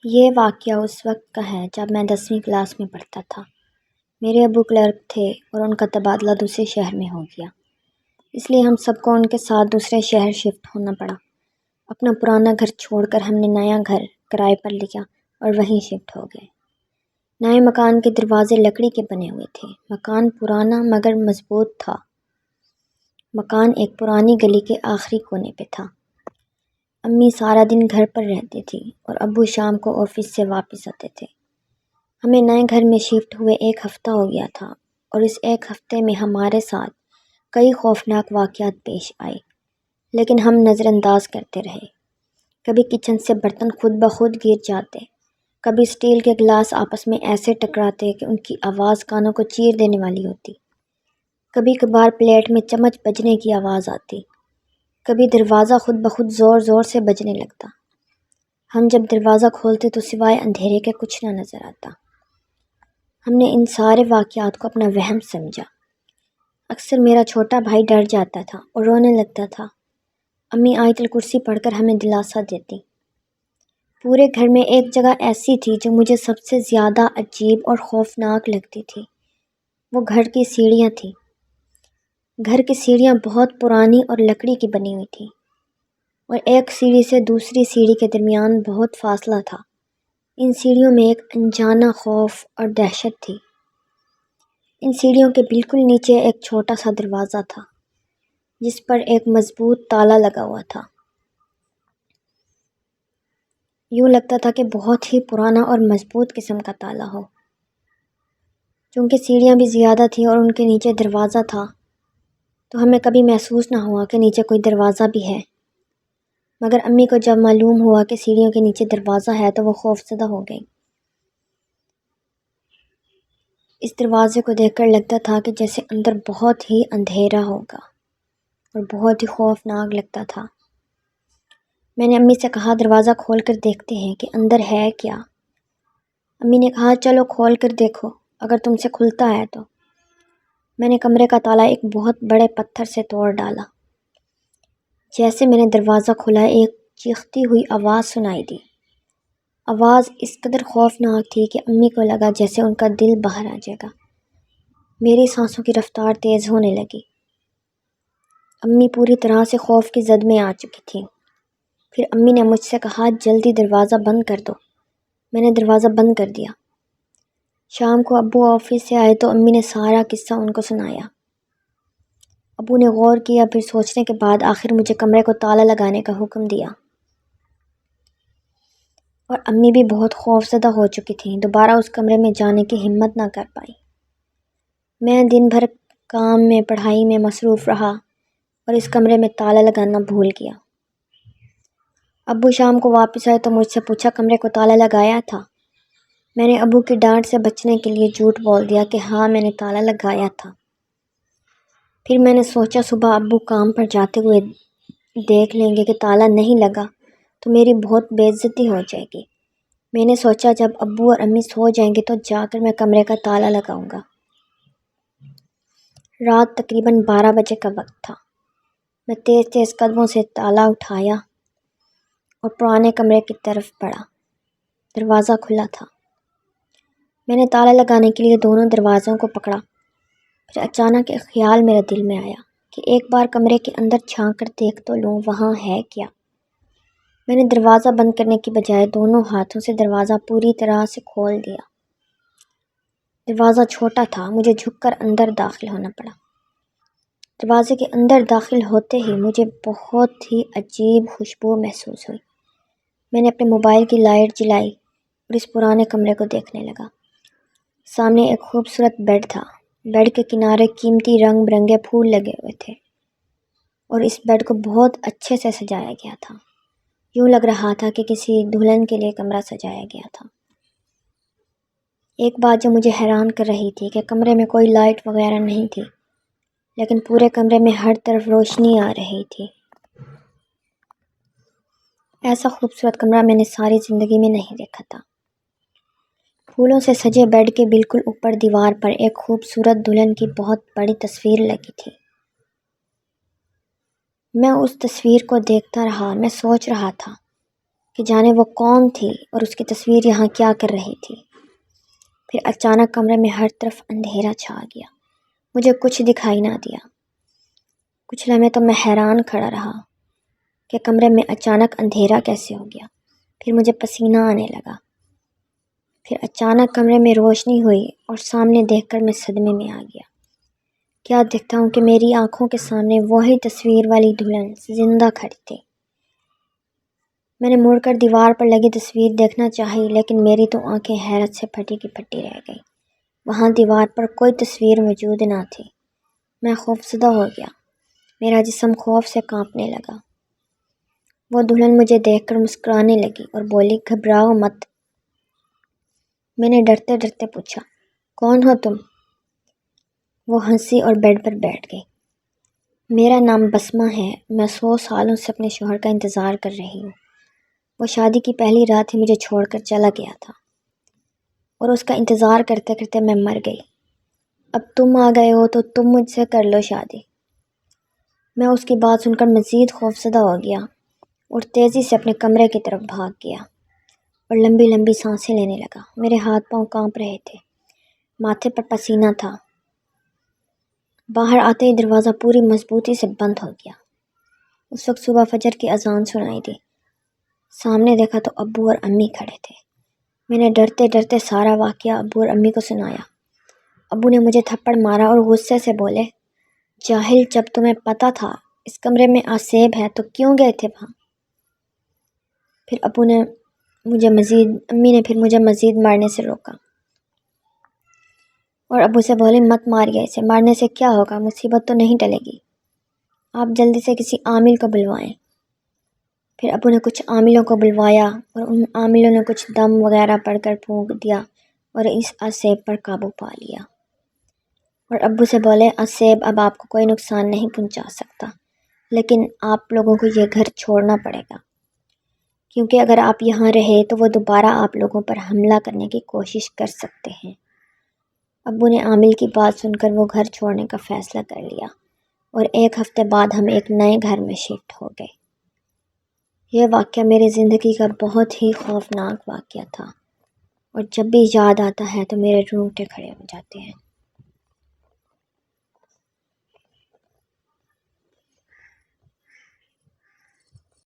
یہ واقعہ اس وقت کا ہے جب میں 10ویں کلاس میں پڑھتا تھا۔ میرے ابو کلرک تھے اور ان کا تبادلہ دوسرے شہر میں ہو گیا، اس لیے ہم سب کو ان کے ساتھ دوسرے شہر شفٹ ہونا پڑا۔ اپنا پرانا گھر چھوڑ کر ہم نے نیا گھر کرائے پر لیا اور وہیں شفٹ ہو گئے۔ نئے مکان کے دروازے لکڑی کے بنے ہوئے تھے۔ مکان پرانا مگر مضبوط تھا۔ مکان ایک پرانی گلی کے آخری کونے پہ تھا۔ امی سارا دن گھر پر رہتی تھی اور ابو شام کو آفس سے واپس آتے تھے۔ ہمیں نئے گھر میں شفٹ ہوئے 1 ہفتہ ہو گیا تھا اور اس 1 ہفتے میں ہمارے ساتھ کئی خوفناک واقعات پیش آئے، لیکن ہم نظر انداز کرتے رہے۔ کبھی کچن سے برتن خود بخود گر جاتے، کبھی اسٹیل کے گلاس آپس میں ایسے ٹکراتے کہ ان کی آواز کانوں کو چیر دینے والی ہوتی، کبھی کبھار پلیٹ میں چمچ بجنے کی آواز آتی، کبھی دروازہ خود بخود زور زور سے بجنے لگتا۔ ہم جب دروازہ کھولتے تو سوائے اندھیرے کے کچھ نہ نظر آتا۔ ہم نے ان سارے واقعات کو اپنا وہم سمجھا۔ اکثر میرا چھوٹا بھائی ڈر جاتا تھا اور رونے لگتا تھا۔ امی آیت الکرسی پڑھ کر ہمیں دلاسا دیتی۔ پورے گھر میں ایک جگہ ایسی تھی جو مجھے سب سے زیادہ عجیب اور خوفناک لگتی تھی۔ وہ گھر کی سیڑھیاں تھیں۔ گھر کی سیڑھیاں بہت پرانی اور لکڑی کی بنی ہوئی تھیں اور ایک سیڑھی سے دوسری سیڑھی کے درمیان بہت فاصلہ تھا۔ ان سیڑھیوں میں ایک انجانہ خوف اور دہشت تھی۔ ان سیڑھیوں کے بالکل نیچے ایک چھوٹا سا دروازہ تھا جس پر ایک مضبوط تالا لگا ہوا تھا۔ یوں لگتا تھا کہ بہت ہی پرانا اور مضبوط قسم کا تالا ہو۔ چونکہ سیڑھیاں بھی زیادہ تھیں اور ان کے نیچے دروازہ تھا تو ہمیں کبھی محسوس نہ ہوا کہ نیچے کوئی دروازہ بھی ہے، مگر امی کو جب معلوم ہوا کہ سیڑھیوں کے نیچے دروازہ ہے تو وہ خوفزدہ ہو گئی۔ اس دروازے کو دیکھ کر لگتا تھا کہ جیسے اندر بہت ہی اندھیرا ہوگا اور بہت ہی خوفناک لگتا تھا۔ میں نے امی سے کہا دروازہ کھول کر دیکھتے ہیں کہ اندر ہے کیا۔ امی نے کہا چلو کھول کر دیکھو، اگر تم سے کھلتا ہے تو۔ میں نے کمرے کا تالا ایک بہت بڑے پتھر سے توڑ ڈالا۔ جیسے میں نے دروازہ کھولا ایک چیختی ہوئی آواز سنائی دی۔ آواز اس قدر خوفناک تھی کہ امی کو لگا جیسے ان کا دل باہر آ جائے گا۔ میری سانسوں کی رفتار تیز ہونے لگی۔ امی پوری طرح سے خوف کی زد میں آ چکی تھیں۔ پھر امی نے مجھ سے کہا جلدی دروازہ بند کر دو۔ میں نے دروازہ بند کر دیا۔ شام کو ابو آفس سے آئے تو امی نے سارا قصہ ان کو سنایا۔ ابو نے غور کیا، پھر سوچنے کے بعد آخر مجھے کمرے کو تالا لگانے کا حکم دیا۔ اور امی بھی بہت خوفزدہ ہو چکی تھیں، دوبارہ اس کمرے میں جانے کی ہمت نہ کر پائی۔ میں دن بھر کام میں پڑھائی میں مصروف رہا اور اس کمرے میں تالا لگانا بھول گیا۔ ابو شام کو واپس آئے تو مجھ سے پوچھا کمرے کو تالا لگایا تھا؟ میں نے ابو کی ڈانٹ سے بچنے کے لیے جھوٹ بول دیا کہ ہاں میں نے تالا لگایا تھا۔ پھر میں نے سوچا صبح ابو کام پر جاتے ہوئے دیکھ لیں گے کہ تالا نہیں لگا تو میری بہت بے عزتی ہو جائے گی۔ میں نے سوچا جب ابو اور امی سو جائیں گے تو جا کر میں کمرے کا تالا لگاؤں گا۔ رات تقریباً 12 بجے کا وقت تھا۔ میں تیز تیز قدموں سے تالا اٹھایا اور پرانے کمرے کی طرف بڑھا۔ دروازہ کھلا تھا۔ میں نے تالا لگانے کے لیے دونوں دروازوں کو پکڑا۔ پھر اچانک ایک خیال میرے دل میں آیا کہ ایک بار کمرے کے اندر جھانک کر دیکھ تو لوں وہاں ہے کیا۔ میں نے دروازہ بند کرنے کی بجائے دونوں ہاتھوں سے دروازہ پوری طرح سے کھول دیا۔ دروازہ چھوٹا تھا، مجھے جھک کر اندر داخل ہونا پڑا۔ دروازے کے اندر داخل ہوتے ہی مجھے بہت ہی عجیب خوشبو محسوس ہوئی۔ میں نے اپنے موبائل کی لائٹ جلائی اور اس پرانے کمرے کو دیکھنے لگا۔ سامنے ایک خوبصورت بیڈ تھا۔ بیڈ کے کنارے قیمتی رنگ برنگے پھول لگے ہوئے تھے اور اس بیڈ کو بہت اچھے سے سجایا گیا تھا۔ یوں لگ رہا تھا کہ کسی دلہن کے لیے کمرہ سجایا گیا تھا۔ ایک بات جو مجھے حیران کر رہی تھی کہ کمرے میں کوئی لائٹ وغیرہ نہیں تھی، لیکن پورے کمرے میں ہر طرف روشنی آ رہی تھی۔ ایسا خوبصورت کمرہ میں نے ساری زندگی میں نہیں دیکھا تھا۔ پھولوں سے سجے بیڈ کے بالکل اوپر دیوار پر ایک خوبصورت دلہن کی بہت بڑی تصویر لگی تھی۔ میں اس تصویر کو دیکھتا رہا۔ میں سوچ رہا تھا کہ جانے وہ کون تھی اور اس کی تصویر یہاں کیا کر رہی تھی۔ پھر اچانک کمرے میں ہر طرف اندھیرا چھا گیا، مجھے کچھ دکھائی نہ دیا۔ کچھ لمحے تو میں حیران کھڑا رہا کہ کمرے میں اچانک اندھیرا کیسے ہو گیا۔ پھر مجھے پسینہ آنے لگا۔ پھر اچانک کمرے میں روشنی ہوئی اور سامنے دیکھ کر میں صدمے میں آ گیا۔ کیا دیکھتا ہوں کہ میری آنکھوں کے سامنے وہی تصویر والی دلہن زندہ کھڑی تھی۔ میں نے مڑ کر دیوار پر لگی تصویر دیکھنا چاہی، لیکن میری تو آنکھیں حیرت سے پھٹی کی پھٹی رہ گئی۔ وہاں دیوار پر کوئی تصویر موجود نہ تھی۔ میں خوفزدہ ہو گیا، میرا جسم خوف سے کانپنے لگا۔ وہ دلہن مجھے دیکھ کر مسکرانے لگی اور بولی، گھبراؤ مت۔ میں نے ڈرتے ڈرتے پوچھا، کون ہو تم؟ وہ ہنسی اور بیڈ پر بیٹھ گئی۔ میرا نام بسمہ ہے، میں 100 سالوں سے اپنے شوہر کا انتظار کر رہی ہوں۔ وہ شادی کی پہلی رات ہی مجھے چھوڑ کر چلا گیا تھا اور اس کا انتظار کرتے کرتے میں مر گئی۔ اب تم آ گئے ہو تو تم مجھ سے کر لو شادی۔ میں اس کی بات سن کر مزید خوفزدہ ہو گیا اور تیزی سے اپنے کمرے کی طرف بھاگ گیا اور لمبی لمبی سانسیں لینے لگا۔ میرے ہاتھ پاؤں کانپ رہے تھے، ماتھے پر پسینہ تھا۔ باہر آتے ہی دروازہ پوری مضبوطی سے بند ہو گیا۔ اس وقت صبح فجر کی اذان سنائی دی۔ سامنے دیکھا تو ابو اور امی کھڑے تھے۔ میں نے ڈرتے ڈرتے سارا واقعہ ابو اور امی کو سنایا۔ ابو نے مجھے تھپڑ مارا اور غصے سے بولے، جاہل، جب تمہیں پتہ تھا اس کمرے میں آسیب ہے تو کیوں گئے تھے وہاں؟ پھر امی نے مجھے مزید مارنے سے روکا اور ابو سے بولے، مت ماریے اسے، مارنے سے کیا ہوگا، مصیبت تو نہیں ٹلے گی، آپ جلدی سے کسی عامل کو بلوائیں۔ پھر ابو نے کچھ عاملوں کو بلوایا اور ان عاملوں نے کچھ دم وغیرہ پڑھ کر پھونک دیا اور اس آسیب پر قابو پا لیا۔ اور ابو سے بولے، آسیب اب آپ کو کوئی نقصان نہیں پہنچا سکتا، لیکن آپ لوگوں کو یہ گھر چھوڑنا پڑے گا، کیونکہ اگر آپ یہاں رہے تو وہ دوبارہ آپ لوگوں پر حملہ کرنے کی کوشش کر سکتے ہیں۔ ابو نے عامل کی بات سن کر وہ گھر چھوڑنے کا فیصلہ کر لیا اور 1 ہفتے بعد ہم ایک نئے گھر میں شفٹ ہو گئے۔ یہ واقعہ میری زندگی کا بہت ہی خوفناک واقعہ تھا اور جب بھی یاد آتا ہے تو میرے رونگٹے کھڑے ہو جاتے ہیں۔